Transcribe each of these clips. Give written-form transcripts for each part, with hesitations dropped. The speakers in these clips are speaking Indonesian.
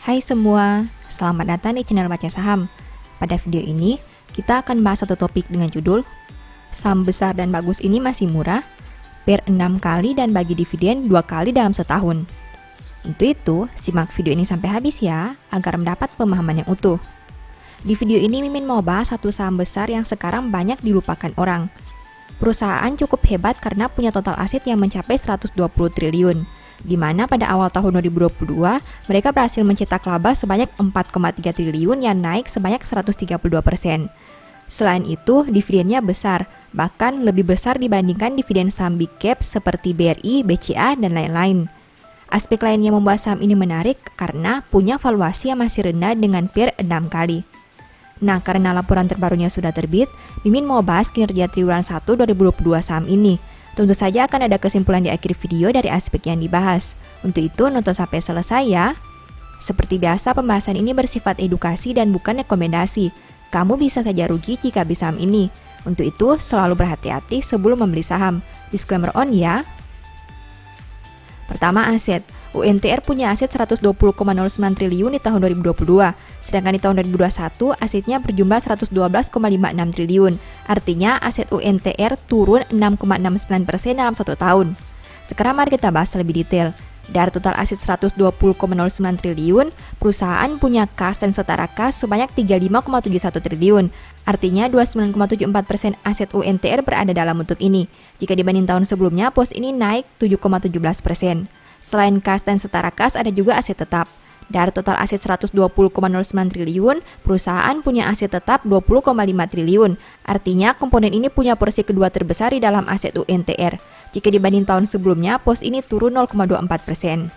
Hai semua, selamat datang di channel Baca Saham. Pada video ini, kita akan bahas satu topik dengan judul Saham besar dan bagus ini masih murah, per 6 kali dan bagi dividen 2 kali dalam setahun. Untuk itu, simak video ini sampai habis ya, agar mendapat pemahaman yang utuh. Di video ini Mimin mau bahas satu saham besar yang sekarang banyak dilupakan orang. Perusahaan cukup hebat karena punya total aset yang mencapai 120 triliun, di mana pada awal tahun 2022 mereka berhasil mencetak laba sebanyak 4,3 triliun yang naik sebanyak 132%. Selain itu, dividennya besar, bahkan lebih besar dibandingkan dividen saham big cap seperti BRI, BCA, dan lain-lain. Aspek lain yang membuat saham ini menarik karena punya valuasi yang masih rendah dengan per 6 kali. Nah, karena laporan terbarunya sudah terbit, Mimin mau bahas kinerja triwulan 1 2022 saham ini. Tentu saja akan ada kesimpulan di akhir video dari aspek yang dibahas. Untuk itu, nonton sampai selesai ya. Seperti biasa, pembahasan ini bersifat edukasi dan bukan rekomendasi. Kamu bisa saja rugi jika beli saham ini. Untuk itu, selalu berhati-hati sebelum membeli saham. Disclaimer on ya. Pertama, aset. UNTR punya aset 120,09 triliun di tahun 2022, sedangkan di tahun 2021 asetnya berjumlah 112,56 triliun. Artinya aset UNTR turun 6,69% dalam 1 tahun. Sekarang mari kita bahas lebih detail. Dari total aset 120,09 triliun, perusahaan punya kas dan setara kas sebanyak 35,71 triliun. Artinya 29,74% aset UNTR berada dalam bentuk ini. Jika dibanding tahun sebelumnya, pos ini naik 7,17%. Selain kas dan setara kas, ada juga aset tetap. Dari total aset 120,09 triliun, perusahaan punya aset tetap 20,5 triliun. Artinya komponen ini punya porsi kedua terbesar di dalam aset UNTR. Jika dibanding tahun sebelumnya, pos ini turun 0,24%.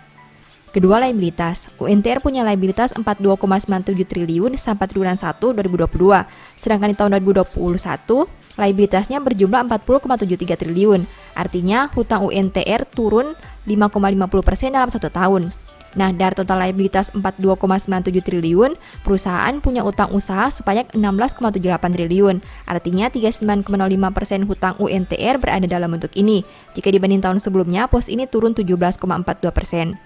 Kedua, liabilitas. UNTR punya liabilitas 42,97 triliun sampai triwulan 1 2022. Sedangkan di tahun 2021, liabilitasnya berjumlah 40,73 triliun. Artinya hutang UNTR turun 5,50% dalam 1 tahun. Nah, dari total liabilitas 42,97 triliun, perusahaan punya utang usaha sebanyak 16,78 triliun. Artinya 39,05% hutang UNTR berada dalam bentuk ini. Jika dibanding tahun sebelumnya, pos ini turun 17,42%.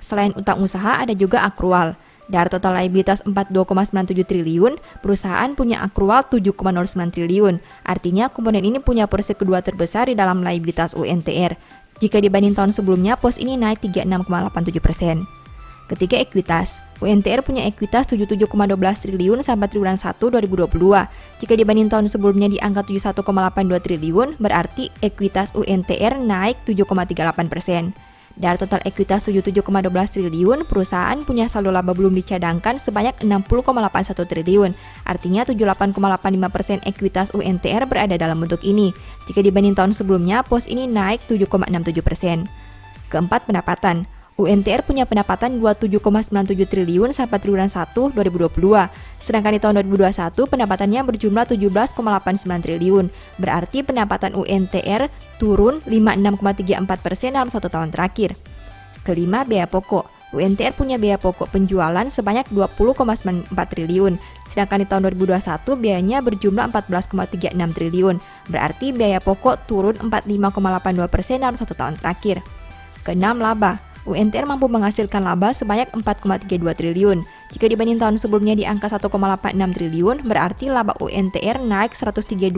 Selain utang usaha, ada juga akrual. Dari total liabilitas 42,97 triliun, perusahaan punya akrual 7,09 triliun. Artinya komponen ini punya porsi kedua terbesar di dalam liabilitas UNTR. Jika dibanding tahun sebelumnya, pos ini naik 36,87%. Ketiga, ekuitas. UNTR punya ekuitas 77,12 triliun sampai triwulan 1 2022. Jika dibanding tahun sebelumnya di angka 71,82 triliun, berarti ekuitas UNTR naik 7,38%. Dari total ekuitas 77,12 triliun, perusahaan punya saldo laba belum dicadangkan sebanyak 60,81 triliun. Artinya 78,85% ekuitas UNTR berada dalam bentuk ini. Jika dibanding tahun sebelumnya, pos ini naik 7,67%. Keempat, pendapatan. UNTR punya pendapatan 27,97 triliun sampai triwulan 1 2022. Sedangkan di tahun 2021 pendapatannya berjumlah 17,89 triliun. Berarti pendapatan UNTR turun 56,34% dalam 1 tahun terakhir. Kelima, biaya pokok. UNTR punya biaya pokok penjualan sebanyak 20,94 triliun. Sedangkan di tahun 2021 biayanya berjumlah 14,36 triliun. Berarti biaya pokok turun 45,82% dalam 1 tahun terakhir. Keenam, laba. UNTR mampu menghasilkan laba sebanyak 4,32 triliun. Jika dibanding tahun sebelumnya di angka 1,86 triliun, berarti laba UNTR naik 132,26%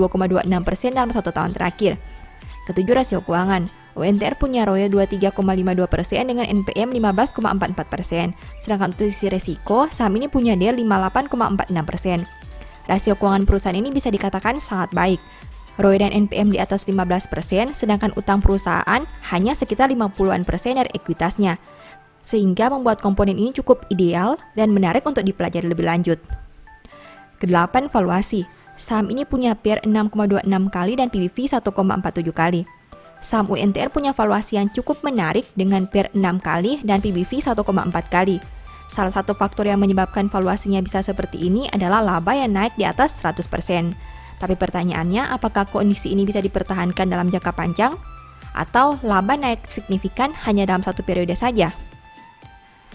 dalam 1 tahun terakhir. Ketujuh, rasio keuangan. UNTR punya ROE 23,52% dengan NPM 15,44%. Sedangkan untuk sisi resiko, saham ini punya DER 58,46%. Rasio keuangan perusahaan ini bisa dikatakan sangat baik. ROE dan NPM di atas 15%, sedangkan utang perusahaan hanya sekitar 50% dari ekuitasnya. Sehingga membuat komponen ini cukup ideal dan menarik untuk dipelajari lebih lanjut. Kedelapan, valuasi. Saham ini punya PER 6,26 kali dan PBV 1,47 kali. Saham UNTR punya valuasi yang cukup menarik dengan PER 6 kali dan PBV 1,4 kali. Salah satu faktor yang menyebabkan valuasinya bisa seperti ini adalah laba yang naik di atas 100%. Tapi pertanyaannya, apakah kondisi ini bisa dipertahankan dalam jangka panjang? Atau laba naik signifikan hanya dalam satu periode saja?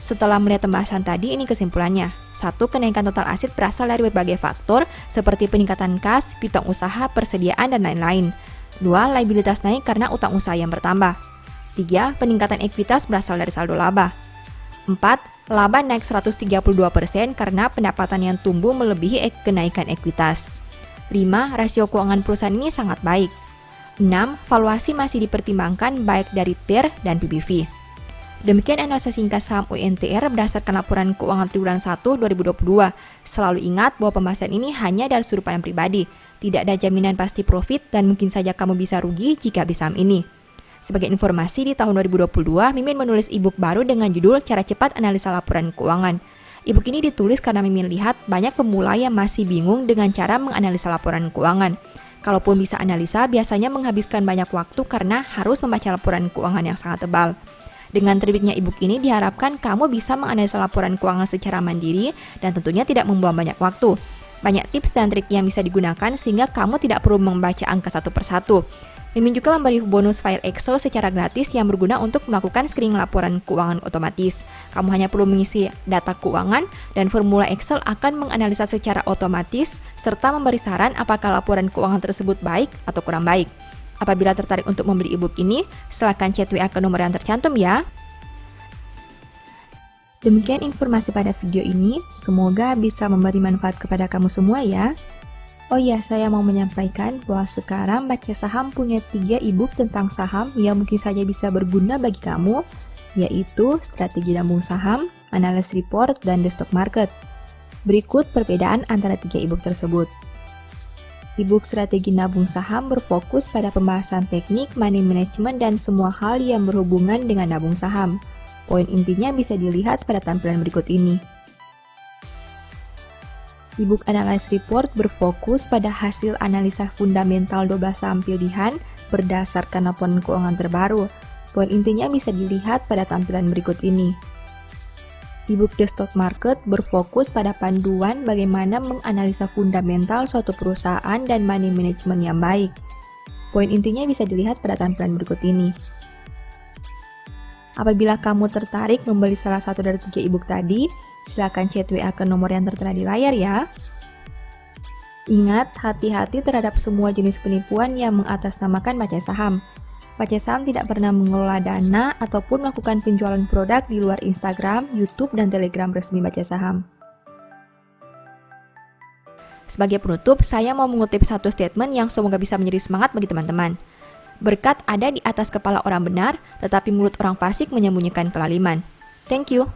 Setelah melihat pembahasan tadi, ini kesimpulannya. 1. Kenaikan total aset berasal dari berbagai faktor, seperti peningkatan kas, piutang usaha, persediaan, dan lain-lain. 2. Liabilitas naik karena utang usaha yang bertambah. 3. Peningkatan ekuitas berasal dari saldo laba. 4. Laba naik 132% karena pendapatan yang tumbuh melebihi kenaikan ekuitas. 5. Rasio keuangan perusahaan ini sangat baik. 6. Valuasi masih dipertimbangkan baik dari PER dan PBV. Demikian analisa singkat saham UNTR berdasarkan laporan keuangan triwulan 1 2022. Selalu ingat bahwa pembahasan ini hanya dari sudut pandang pribadi. Tidak ada jaminan pasti profit dan mungkin saja kamu bisa rugi jika beli saham ini. Sebagai informasi, di tahun 2022, Mimin menulis e-book baru dengan judul Cara Cepat Analisa Laporan Keuangan. E-book ini ditulis karena Mimin lihat banyak pemula yang masih bingung dengan cara menganalisa laporan keuangan. Kalaupun bisa analisa, biasanya menghabiskan banyak waktu karena harus membaca laporan keuangan yang sangat tebal. Dengan terbitnya e-book ini diharapkan kamu bisa menganalisa laporan keuangan secara mandiri dan tentunya tidak membuang banyak waktu. Banyak tips dan trik yang bisa digunakan sehingga kamu tidak perlu membaca angka satu persatu. Mimin juga memberi bonus file Excel secara gratis yang berguna untuk melakukan screening laporan keuangan otomatis. Kamu hanya perlu mengisi data keuangan dan formula Excel akan menganalisa secara otomatis serta memberi saran apakah laporan keuangan tersebut baik atau kurang baik. Apabila tertarik untuk membeli e-book ini, silakan chat WA ke nomor yang tercantum ya. Demikian informasi pada video ini, semoga bisa memberi manfaat kepada kamu semua ya. Oh iya, saya mau menyampaikan bahwa sekarang Baca Saham punya 3 e-book tentang saham yang mungkin saja bisa berguna bagi kamu, yaitu Strategi Nabung Saham, Analysis Report, dan The Stock Market. Berikut perbedaan antara 3 e-book tersebut. E-book Strategi Nabung Saham berfokus pada pembahasan teknik, money management, dan semua hal yang berhubungan dengan nabung saham. Poin intinya bisa dilihat pada tampilan berikut ini. E-book Analysis Report berfokus pada hasil analisa fundamental 12 saham pilihan berdasarkan laporan keuangan terbaru. Poin intinya bisa dilihat pada tampilan berikut ini. E-book The Stock Market berfokus pada panduan bagaimana menganalisa fundamental suatu perusahaan dan money management yang baik. Poin intinya bisa dilihat pada tampilan berikut ini. Apabila kamu tertarik membeli salah satu dari 3 e-book tadi, silakan chat WA ke nomor yang tertera di layar ya. Ingat, hati-hati terhadap semua jenis penipuan yang mengatasnamakan baca saham. Baca Saham tidak pernah mengelola dana ataupun melakukan penjualan produk di luar Instagram, YouTube, dan Telegram resmi Baca Saham. Sebagai penutup, saya mau mengutip satu statement yang semoga bisa menjadi semangat bagi teman-teman. Berkat ada di atas kepala orang benar, tetapi mulut orang fasik menyembunyikan kelaliman. Thank you.